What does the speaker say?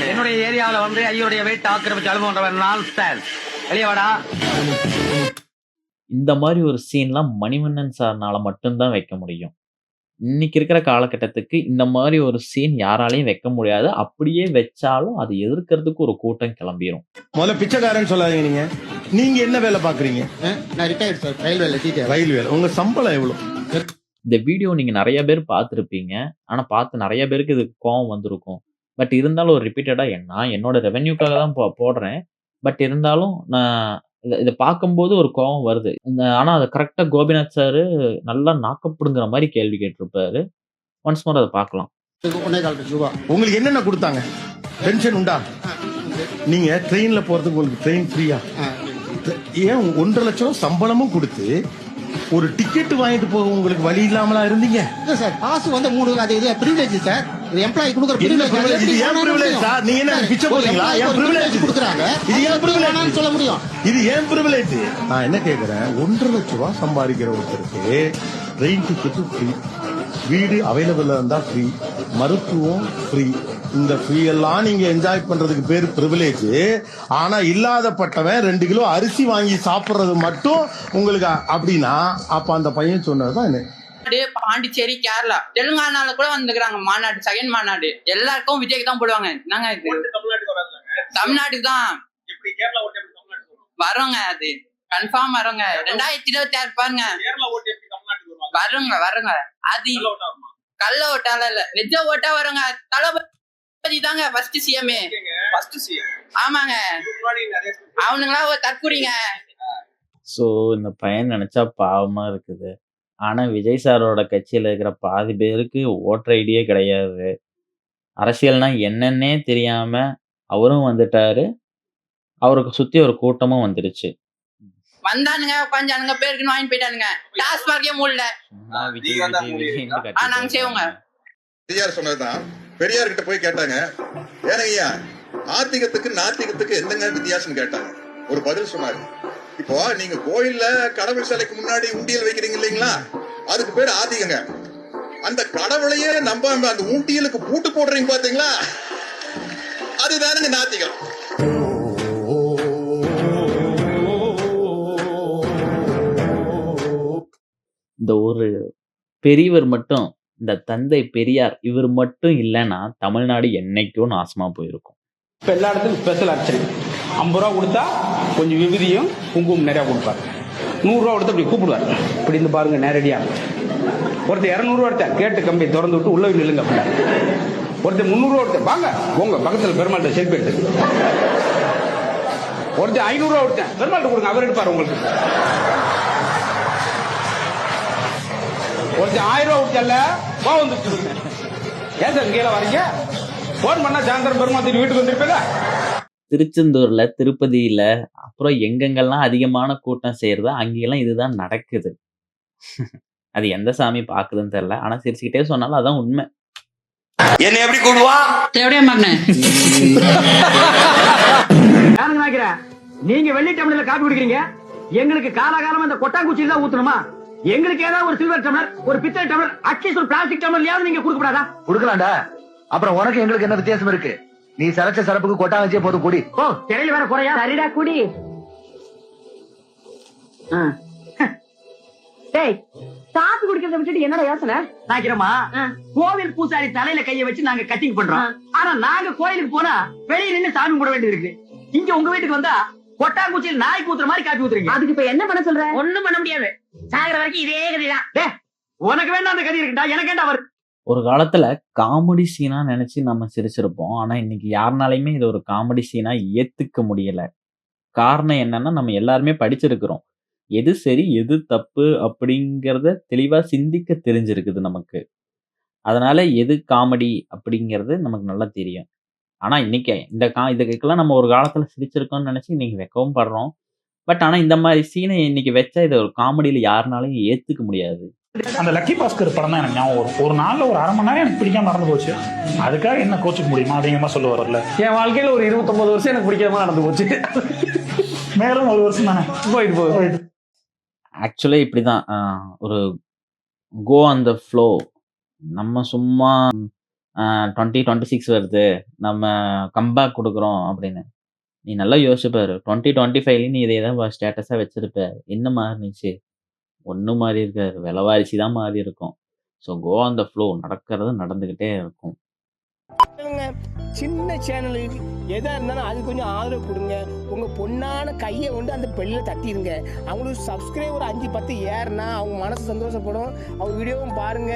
என்னுடைய ஏரியாவில் வந்து ஐயோடைய வெயிட் ஆக்கிரமிச்சு அனுபவம் வெளியே வாடா. இந்த மாதிரி ஒரு சீன்லாம் மணிவண்ணன் சார்னால மட்டும்தான் வைக்க முடியும். இன்னைக்கு இருக்கிற காலகட்டத்துக்கு இந்த மாதிரி ஒரு சீன் யாராலையும் வைக்க முடியாது. அப்படியே வச்சாலும் அது எதிர்க்கிறதுக்கு ஒரு கூட்டம் கிளம்பிரும். முதல்ல பிச்சைக்காரன் சொல்லாதீங்க. நீங்க என்ன வேலை பாக்குறீங்க? நான் ரிட்டையர்ட் சார், ரயில் வேலை, டீச்சர். ரயில் வேலை. உங்க சம்பளம் எவ்வளவு? இந்த வீடியோ நீங்க நிறைய பேர் பார்த்துருப்பீங்க. ஆனா பார்த்து நிறைய பேருக்கு இது கோவம் வந்திருக்கும். பட் இருந்தாலும் ஒரு ரிப்பீட்டடா நான் என்னோட ரெவென்யூக்காக தான் போடுறேன். பட் இருந்தாலும் நான் இதை பார்க்கும்போது ஒரு கோவம் வருது. ஆனா அதை கரெக்டா கோபிநாத் சார் நல்லா நாக்கப்படுங்கிற மாதிரி கேள்வி கேட்டிருப்பாரு. ஒன்ஸ் மோர் அதை பார்க்கலாம். உங்களுக்கு என்னென்ன கொடுத்தாங்க? பென்ஷன் உண்டா? நீங்க ட்ரெயின்ல போறதுக்கு உங்களுக்கு ட்ரெயின் ஃப்ரீயா? ஏன் 1.5 லட்சம் சம்பளமும் கொடுத்து ஒரு டிக்கெட் வாங்கிட்டு போக உங்களுக்கு வழி இல்லாமலா இருந்தீங்க? சார் பாஸ் வந்து 3 அது இது பிரிவிலேஜ் சார். இது எம்ப்ளாயி கொடுக்குற பிரிவிலேஜ். இது ஏன் பிரிவிலேஜ் சார்? நீங்க என்ன பிச்சை போடுறீங்களா? ஏன் பிரிவிலேஜ் கொடுக்குறாங்க? இது ஏன் பிரிவிலேஜ் சொல்ல முடியும்? இது ஏன் பிரிவிலேஜ்? நான் என்ன கேக்குறேன், 1.5 லட்சம் ரூபாய் சம்பாதிக்கிற ஒருத்தருக்கு ட்ரெயின் டிக்கெட் ஃப்ரீ, வீடு அவைலபிள் இருந்தா ஃப்ரீ, மருத்துவம் ஃப்ரீ. இந்த ஃப்ரீ எல்லாம் நீங்க என்ஜாய் பண்றதுக்கு பேரு பிரிவிலேஜ். ஆனா இல்லாதப்பட்டவன் 2 கிலோ அரிசி வாங்கி சாப்பிடுறது மட்டும் உங்களுக்கு அப்படின்னா, அப்ப அந்த பையன் சொன்னதுதான் என்ன? பாண்டிச்சேரி, கேரளா, தெலுங்கானால கூட வந்துக்கிறாங்க மாநாடு, செகண்ட் மாநாடு. எல்லாருக்கும் விஜய்க்கு தான் போடுவாங்க. நாங்க தமிழ்நாட்டுக்கு தான் வரோங்க. அது கன்ஃபார்ம் வரோங்க. 2026 பாருங்க வருங்க. அது கள்ள ஓட்டால இல்ல, நிஜ ஓட்டா வருங்க. தளபதி தாங்க ஃபர்ஸ்ட் சிஎம்ஏ. ஆமாங்க, அவனுங்களா ஒரு தற்குறிங்க. ஸோ இந்த பையன் நினைச்சா பாவமா இருக்குது. ஆனா விஜய் சாரோட கட்சியில இருக்கிற பாதி பேருக்கு ஓட்டர் ஐடியே கிடையாது. அரசியல்னா என்னன்னே தெரியாம அவரும் வந்துட்டாரு. அவருக்கு சுத்தி ஒரு கூட்டமும் வந்துருச்சு. வந்தானுங்க, உட்காந்தானுங்க, பேருக்கு வாங்கி போயிட்டானுங்க. டாஸ்மார்க்கே மூடல. நாங்க செய்வோங்க. பெரியார் சொன்னதுதான். பெரியார் கிட்ட போய் கேட்டாங்க, ஏனையா ஆத்திகத்துக்கு நாத்திகத்துக்கு என்னங்க வித்தியாசம் கேட்டாங்க. ஒரு பதில் சொன்னாரு. இப்போ நீங்க கோயில்ல கடவுள் சிலைக்கு முன்னாடி உண்டியல் வைக்கிறீங்க இல்லைங்களா, அதுக்கு பேரு ஆத்திகங்க. அந்த கடவுளையே நம்பாம அந்த உண்டியலுக்கு பூட்டு போடுறீங்க பாத்தீங்களா, அதுதானுங்க நாத்திகம். இந்த ஒரு பெரியவர் மட்டும், இந்த தந்தை பெரியார் இவர் மட்டும் இல்லைன்னா தமிழ்நாடு என்னைக்கும் நாசமா போயிருக்கும். இப்போ எல்லா இடத்துக்கும் ஸ்பெஷல் அர்ச்சனை. 50 ரூபா கொடுத்தா கொஞ்சம் விபதியும் குங்குமம் நிறையா கொடுப்பாரு. 100 ரூபா கொடுத்தா இப்படி கூப்பிடுவார். இப்படி இருந்து பாருங்க நேரடியாக. ஒருத்தர் 200 ரூபா எடுத்தேன், கேட்டு கம்பி திறந்து விட்டு உள்ள நில்லுங்க அப்படின்னா. ஒருத்தர் 300 ரூபா எடுத்தேன், வாங்க உங்க பக்கத்தில் பெருமாள்கிட்ட செல்ஃபி எடுத்து. ஒருத்தர் 500 ரூபா எடுத்தேன், பெருமாள்கிட்ட கொடுங்க, அவர் எடுப்பார் உங்களுக்கு. ஒருத்தர் 1000 ரூபா விட்டல வா வந்துட்டு. ஏன் சார் கீழே வரீங்க? போன் பண்ணா சாயந்தரம் பெருமாள் வீட்டுக்கு வந்துருப்பேங்க. திருச்செந்தூர்ல, திருப்பதியில, அப்புறம் எங்கெங்கெல்லாம் அதிகமான கூட்டம் செய்யறதோ அங்கெல்லாம் இதுதான் நடக்குது. அது எந்த சாமி பாக்குதுன்னு தெரியல. ஆனா சிரிச்சுக்கிட்டே சொன்னாலும் அதான் உண்மை. என்ன எப்படி கூடுவா? நீங்க வெள்ளி டம்ளர்ல காப்பி குடிக்கிறீங்க, எங்களுக்கு காலாகாலமா இந்த கொட்டாங்குச்சியில தான் ஊத்தணுமா? எங்களுக்கு ஏதாவது ஒரு சில்வர் டம்ளர், ஒரு பித்தளை டம்ளர், அட்லீஸ்ட் ஒரு பிளாஸ்டிக் டம்ளர்லயாவது நீங்க கொடுக்கப்படாதா? கொடுக்கலாம்டா. அப்புறம் உனக்கு எங்களுக்கு என்ன வித்தியாசம் இருக்கு? நீ சரச்ச சரப்புக்கு கொட்டாங்கச்சியே போதும், குடி. ஓ, திரையில வேற குறையா? சரிடா, குடி. டேய், காப்பி குடிக்கிறத விட்டுட்டு என்னடா யோசனை? நாக்கிறமா, கோவில் பூசாரி தலையில கைய வச்சு நாங்க கட்டிங் பண்றோம். ஆனா நாங்க கோயிலுக்கு போனா வெளியே நின்று சாமி கும்பிட வேண்டியது இருக்கு. இங்க உங்க வீட்டுக்கு வந்தா கொட்டாங்குச்சியில் நாய் கூத்துற மாதிரி காப்பி ஊத்துறீங்க. அதுக்கு இப்ப என்ன பண்ண சொல்ற? ஒண்ணும் பண்ண முடியாது. சாகிற வரைக்கும் இதே கதிதான். உனக்கு வேண்டாம் அந்த கதி இருக்குடா, எனக்கு வேண்டாம். அவர் ஒரு காலத்துல காமெடி சீனா நினைச்சு நம்ம சிரிச்சிருப்போம். ஆனா இன்னைக்கு யாருனாலையுமே இது ஒரு காமெடி சீனா ஏத்துக்க முடியல. காரணம் என்னன்னா, நம்ம எல்லாருமே படிச்சிருக்கிறோம். எது சரி எது தப்பு அப்படிங்கறத தெளிவா சிந்திக்க தெரிஞ்சிருக்குது நமக்கு. அதனால எது காமெடி அப்படிங்கிறது நமக்கு நல்லா தெரியும். ஆனா இன்னைக்கு இதுக்கெல்லாம் நம்ம ஒரு காலத்துல சிரிச்சிருக்கோம்னு நினைச்சு இன்னைக்கு வைக்கவும் படுறோம். பட் ஆனா இந்த மாதிரி சீனை இன்னைக்கு வச்சா இதை ஒரு காமெடியில யாருனாலையும் ஏத்துக்க முடியாது. அந்த லக்கி பாஸ்கர் படம் தான் எனக்கு ஞாபகம் வரும். ஒரு நாள்ல ஒரு 1/2 மணி நேரம் எனக்கு பிடிக்காம நடந்து போச்சு. அதுக்காக என்ன கோச்சுக்க முடியுமா அப்படிங்கிற மாதிரி சொல்ல வரல. என் வாழ்க்கையில ஒரு 29 வருஷம் எனக்கு பிடிக்காம நடந்து போச்சு. மேலும் 1 வருஷம் தானே ஆக்சுவலி இப்படிதான் ஒரு கோ ஆன் த ஃப்ளோ நம்ம சும்மா 2026 வருது. நம்ம கம்பேக் குடுக்குறோம் அப்படின்னு. நீ நல்லா யோசிச்சு பாரு. 2025லயும் நீ இதே தான் ஸ்டேட்டஸா வச்சிருப்ப. என்ன மாறுனுச்சு? ஒண்ணும் மாறி இருக்காது. விலைவாசி தான் மாறி இருக்கும். So go on the flow. நடக்கிறது நடந்துகிட்டே இருக்கும். சின்ன சேனலுக்கு எதா இருந்தாலும் அது கொஞ்சம் ஆதரவு கொடுங்க. உங்க பொண்ணான கையை கொண்டு அந்த பெல்ல தட்டிடுங்க. அவங்களுக்கு சப்ஸ்கிரைபர் 5-10 ஏறுனா அவங்க மனசு சந்தோஷப்படும். அவங்க வீடியோவும் பாருங்க.